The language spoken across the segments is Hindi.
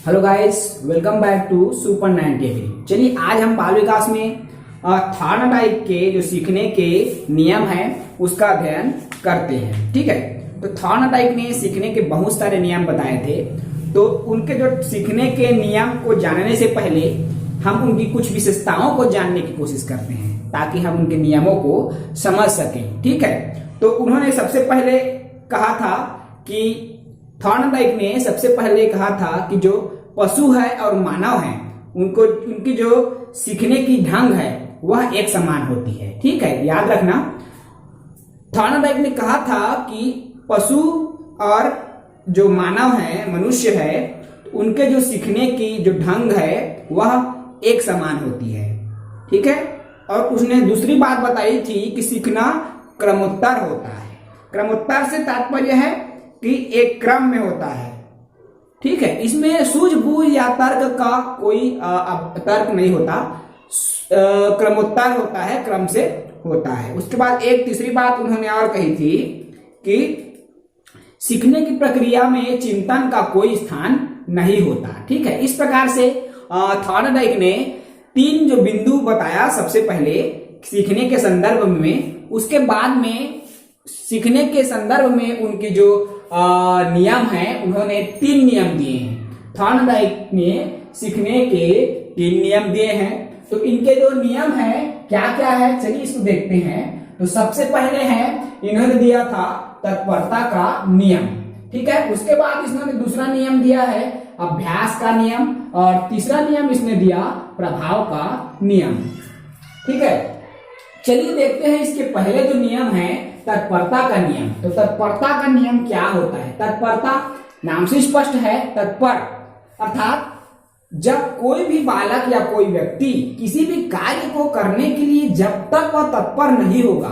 Hello guys, welcome back to super 90 agri. चलिए आज हम बाल विकास में थॉर्नडाइक के जो सीखने के नियम हैं उसका अध्ययन करते हैं। ठीक है, तो थॉर्नडाइक ने सीखने के बहुत सारे नियम बताए थे। तो उनके जो सीखने के नियम को जानने से पहले हम उनकी कुछ विशेषताओं को जानने की कोशिश करते हैं ताकि हम उनके नियमों को समझ सकें। ठीक है, तो उन्होंने सबसे पहले कहा था कि थॉर्नडाइक ने सबसे पहले कहा था कि जो पशु है और मानव है उनको उनकी जो सीखने की ढंग है वह एक समान होती है। ठीक है, याद रखना, थॉर्नडाइक ने कहा था कि पशु और जो मानव है, मनुष्य है, उनके जो सीखने की जो ढंग है वह एक समान होती है। ठीक है, और उसने दूसरी बात बताई थी कि सीखना क्रमोत्तर होता है। क्रमोत्तर से तात्पर्य है कि एक क्रम में होता है। ठीक है, इसमें सूझबूझ या तर्क का कोई तर्क नहीं होता, क्रमोत्तर होता है, क्रम से होता है। उसके बाद एक तीसरी बात उन्होंने और कही थी कि सीखने की प्रक्रिया में चिंतन का कोई स्थान नहीं होता। ठीक है, इस प्रकार से थॉर्नडाइक ने तीन जो बिंदु बताया, सबसे पहले सीखने के संदर्भ में, उसके बाद में सीखने के संदर्भ में उनकी जो नियम है, उन्होंने तीन नियम दिए हैं। थॉर्नडाइक ने सीखने के तीन नियम दिए हैं। तो इनके जो नियम है क्या क्या है, चलिए इसको देखते हैं। तो सबसे पहले है, इन्होंने दिया था तत्परता का नियम। ठीक है, उसके बाद इन्होंने दूसरा नियम दिया है अभ्यास का नियम, और तीसरा नियम इसने दिया प्रभाव का नियम। ठीक है, चलिए देखते हैं इसके पहले जो नियम है तत्परता का नियम। तो तत्परता का नियम क्या होता है? तत्परता नाम से स्पष्ट है, तत्पर अर्थात जब कोई भी बालक या कोई व्यक्ति किसी भी कार्य को करने के लिए जब तक वह तत्पर नहीं होगा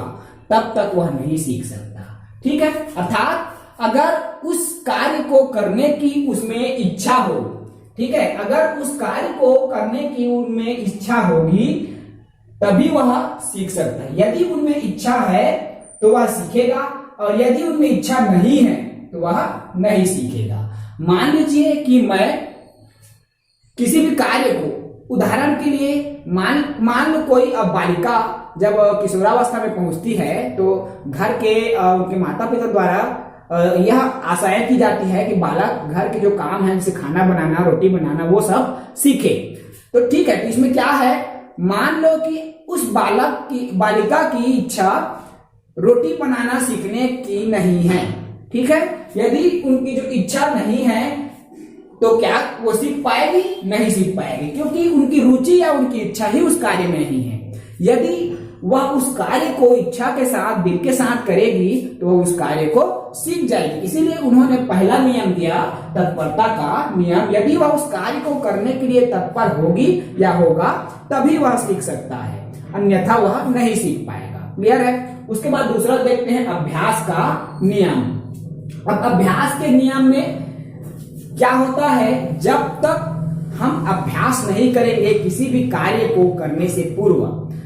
तब तक वह नहीं सीख सकता। ठीक है, अर्थात अगर उस कार्य को करने की उसमें इच्छा हो, ठीक है, अगर उस कार्य को करने की उनमें इच्छा होगी तभी वह सीख सकता है। यदि उनमें इच्छा है तो वह सीखेगा, और यदि उनमें इच्छा नहीं है तो वह नहीं सीखेगा। मान लीजिए कि मैं किसी भी कार्य को, उदाहरण के लिए मान लो कोई बालिका जब किशोरावस्था में पहुंचती है तो घर के उनके माता पिता द्वारा यह आशाएं की जाती है कि बालक घर के जो काम है, जैसे खाना बनाना, रोटी बनाना, वो सब सीखे। तो ठीक है, तो इसमें क्या है, मान लो कि उस बालिका की इच्छा रोटी बनाना सीखने की नहीं है। ठीक है, यदि उनकी जो इच्छा नहीं है तो क्या वो सीख पाएगी? नहीं सीख पाएगी, क्योंकि उनकी रुचि या उनकी इच्छा ही उस कार्य में नहीं है। यदि वह उस कार्य को इच्छा के साथ, दिल के साथ करेगी तो वह उस कार्य को सीख जाएगी। इसीलिए उन्होंने पहला नियम दिया तत्परता का नियम। यदि वह उस कार्य को करने के लिए तत्पर होगी या होगा तभी वह सीख सकता है, अन्यथा वह नहीं सीख पाएगा। क्लियर है? उसके बाद दूसरा देखते हैं अभ्यास का नियम। अब अभ्यास के नियम में क्या होता है, जब तक हम अभ्यास नहीं करेंगे किसी भी कार्य को करने से पूर्व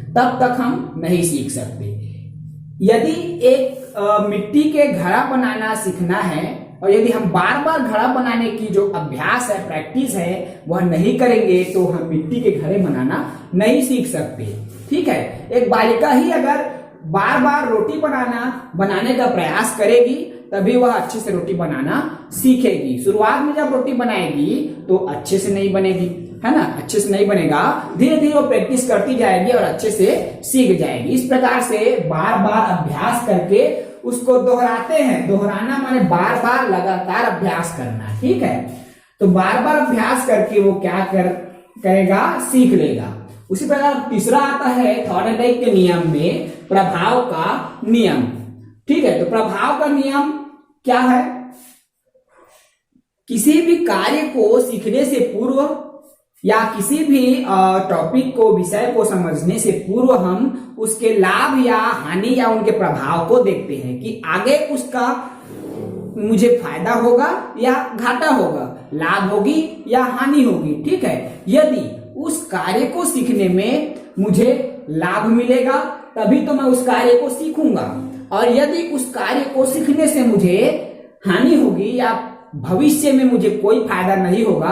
तब तक हम नहीं सीख सकते। यदि एक मिट्टी के घड़ा बनाना सीखना है और यदि हम बार बार घड़ा बनाने की जो अभ्यास है, प्रैक्टिस है, वह नहीं करेंगे तो हम मिट्टी के घड़े बनाना नहीं सीख सकते। ठीक है, एक बालिका ही अगर बार बार रोटी बनाने का प्रयास करेगी तभी वह अच्छे से रोटी बनाना सीखेगी। शुरुआत में जब रोटी बनाएगी तो अच्छे से नहीं बनेगी, है ना, अच्छे से नहीं बनेगा, धीरे धीरे वो प्रैक्टिस करती जाएगी और अच्छे से सीख जाएगी। इस प्रकार से बार बार अभ्यास करके उसको दोहराते हैं। दोहराना माने बार बार लगातार अभ्यास करना। ठीक है, तो बार बार अभ्यास करके वो क्या करेगा, सीख लेगा। उसी प्रकार तीसरा आता है थॉर्नडाइक के नियम में प्रभाव का नियम। ठीक है, तो प्रभाव का नियम क्या है, किसी भी कार्य को सीखने से पूर्व या किसी भी टॉपिक को, विषय को समझने से पूर्व हम उसके लाभ या हानि या उनके प्रभाव को देखते हैं कि आगे उसका मुझे फायदा होगा या घाटा होगा, लाभ होगी या हानि होगी। ठीक है, यदि उस कार्य को सीखने में मुझे लाभ मिलेगा तभी तो मैं उस कार्य को सीखूंगा, और यदि उस कार्य को सीखने से मुझे हानि होगी या भविष्य में मुझे कोई फायदा नहीं होगा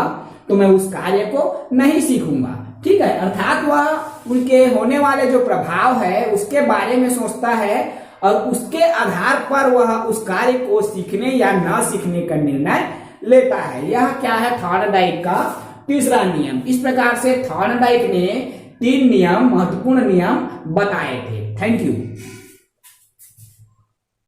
तो मैं उस कार्य को नहीं सीखूंगा। ठीक है, अर्थात वह उनके होने वाले जो प्रभाव है उसके बारे में सोचता है और उसके आधार पर वह उस कार्य को सीखने या न सीखने का निर्णय लेता है। यह क्या है, थॉर्नडाइक का तीसरा नियम। इस प्रकार से थॉर्नडाइक ने 3 नियम, महत्वपूर्ण नियम बताए थे। Thank you.